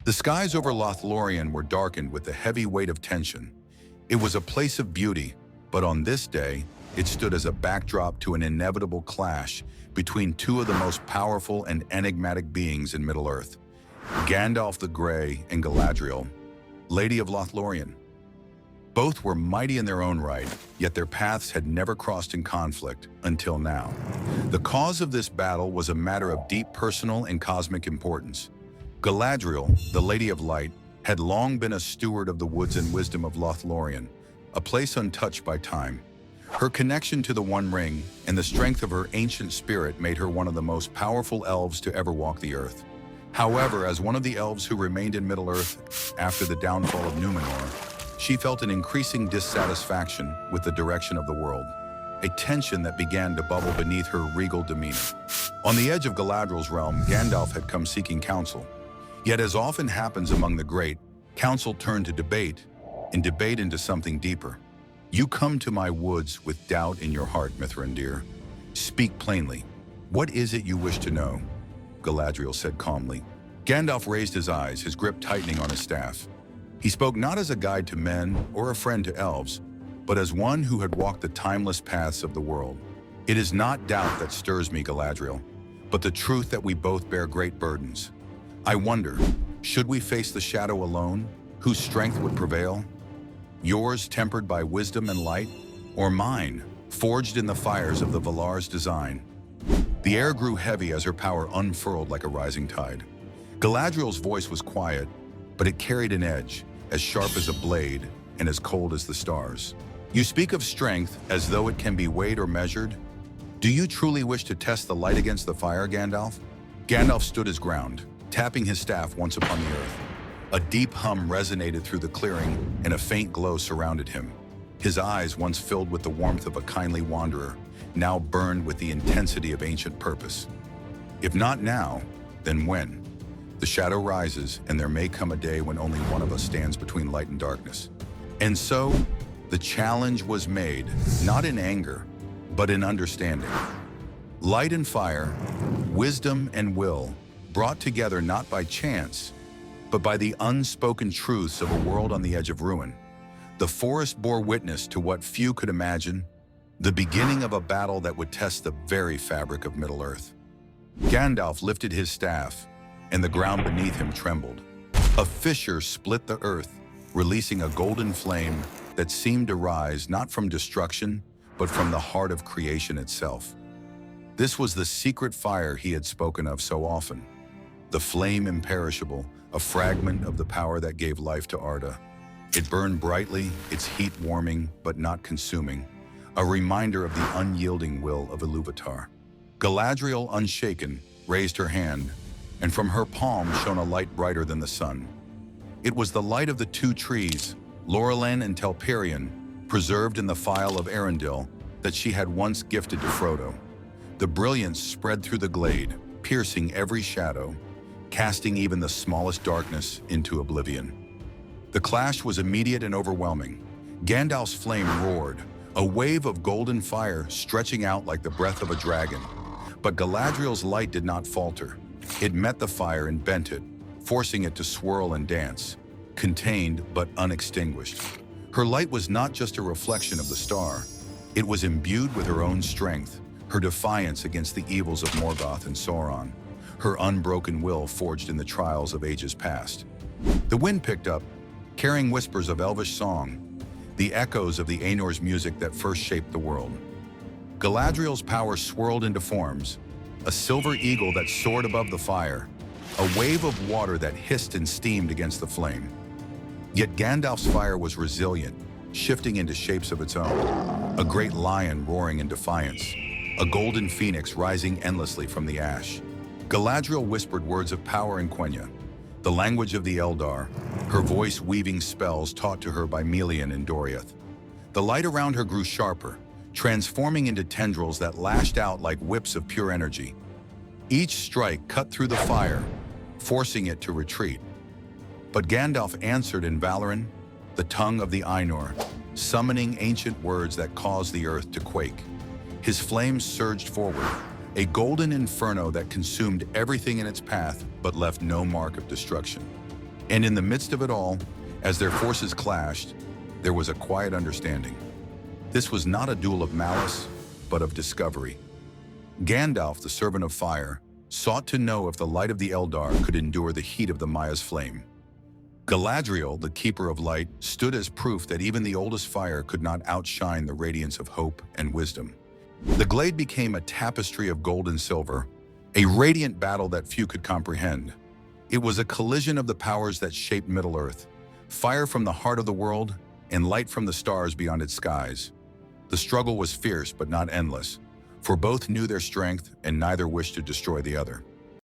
The skies over Lothlorien were darkened with the heavy weight of tension. It was a place of beauty, but on this day, it stood as a backdrop to an inevitable clash between two of the most powerful and enigmatic beings in Middle-earth, Gandalf the Grey and Galadriel, Lady of Lothlorien. Both were mighty in their own right, yet their paths had never crossed in conflict until now. The cause of this battle was a matter of deep personal and cosmic importance. Galadriel, the Lady of Light, had long been a steward of the woods and wisdom of Lothlorien, a place untouched by time. Her connection to the One Ring and the strength of her ancient spirit made her one of the most powerful elves to ever walk the earth. However, as one of the elves who remained in Middle-earth after the downfall of Numenor, she felt an increasing dissatisfaction with the direction of the world, a tension that began to bubble beneath her regal demeanor. On the edge of Galadriel's realm, Gandalf had come seeking counsel. Yet, as often happens among the great, counsel turned to debate, and debate into something deeper. You come to my woods with doubt in your heart, Mithrandir. Speak plainly. What is it you wish to know? Galadriel said calmly. Gandalf raised his eyes, his grip tightening on his staff. He spoke not as a guide to men or a friend to elves, but as one who had walked the timeless paths of the world. It is not doubt that stirs me, Galadriel, but the truth that we both bear great burdens. I wonder, should we face the shadow alone, whose strength would prevail? Yours tempered by wisdom and light, or mine, forged in the fires of the Valar's design? The air grew heavy as her power unfurled like a rising tide. Galadriel's voice was quiet, but it carried an edge, as sharp as a blade and as cold as the stars. You speak of strength as though it can be weighed or measured. Do you truly wish to test the light against the fire, Gandalf? Gandalf stood his ground, tapping his staff once upon the earth. A deep hum resonated through the clearing, and a faint glow surrounded him. His eyes, once filled with the warmth of a kindly wanderer, now burned with the intensity of ancient purpose. If not now, then when? The shadow rises, and there may come a day when only one of us stands between light and darkness. And so, the challenge was made, not in anger, but in understanding. Light and fire, wisdom and will, brought together not by chance, but by the unspoken truths of a world on the edge of ruin. The forest bore witness to what few could imagine, the beginning of a battle that would test the very fabric of Middle-earth. Gandalf lifted his staff, and the ground beneath him trembled. A fissure split the earth, releasing a golden flame that seemed to rise not from destruction, but from the heart of creation itself. This was the secret fire he had spoken of so often. The Flame Imperishable, a fragment of the power that gave life to Arda. It burned brightly, its heat warming but not consuming, a reminder of the unyielding will of Iluvatar. Galadriel, unshaken, raised her hand, and from her palm shone a light brighter than the sun. It was the light of the two trees, Laurelin and Telperion, preserved in the phial of Eärendil that she had once gifted to Frodo. The brilliance spread through the glade, piercing every shadow, casting even the smallest darkness into oblivion. The clash was immediate and overwhelming. Gandalf's flame roared, a wave of golden fire stretching out like the breath of a dragon. But Galadriel's light did not falter. It met the fire and bent it, forcing it to swirl and dance, contained but unextinguished. Her light was not just a reflection of the star. It was imbued with her own strength, her defiance against the evils of Morgoth and Sauron, her unbroken will forged in the trials of ages past. The wind picked up, carrying whispers of elvish song, the echoes of the Aenor's music that first shaped the world. Galadriel's power swirled into forms, a silver eagle that soared above the fire, a wave of water that hissed and steamed against the flame. Yet Gandalf's fire was resilient, shifting into shapes of its own, a great lion roaring in defiance, a golden phoenix rising endlessly from the ash. Galadriel whispered words of power in Quenya, the language of the Eldar, her voice weaving spells taught to her by Melian and Doriath. The light around her grew sharper, transforming into tendrils that lashed out like whips of pure energy. Each strike cut through the fire, forcing it to retreat. But Gandalf answered in Valoran, the tongue of the Ainur, summoning ancient words that caused the earth to quake. His flames surged forward, a golden inferno that consumed everything in its path but left no mark of destruction. And in the midst of it all, as their forces clashed, there was a quiet understanding. This was not a duel of malice, but of discovery. Gandalf, the servant of fire, sought to know if the light of the Eldar could endure the heat of the Maia's flame. Galadriel, the keeper of light, stood as proof that even the oldest fire could not outshine the radiance of hope and wisdom. The glade became a tapestry of gold and silver, a radiant battle that few could comprehend. It was a collision of the powers that shaped Middle-earth, fire from the heart of the world and light from the stars beyond its skies. The struggle was fierce but not endless, for both knew their strength and neither wished to destroy the other.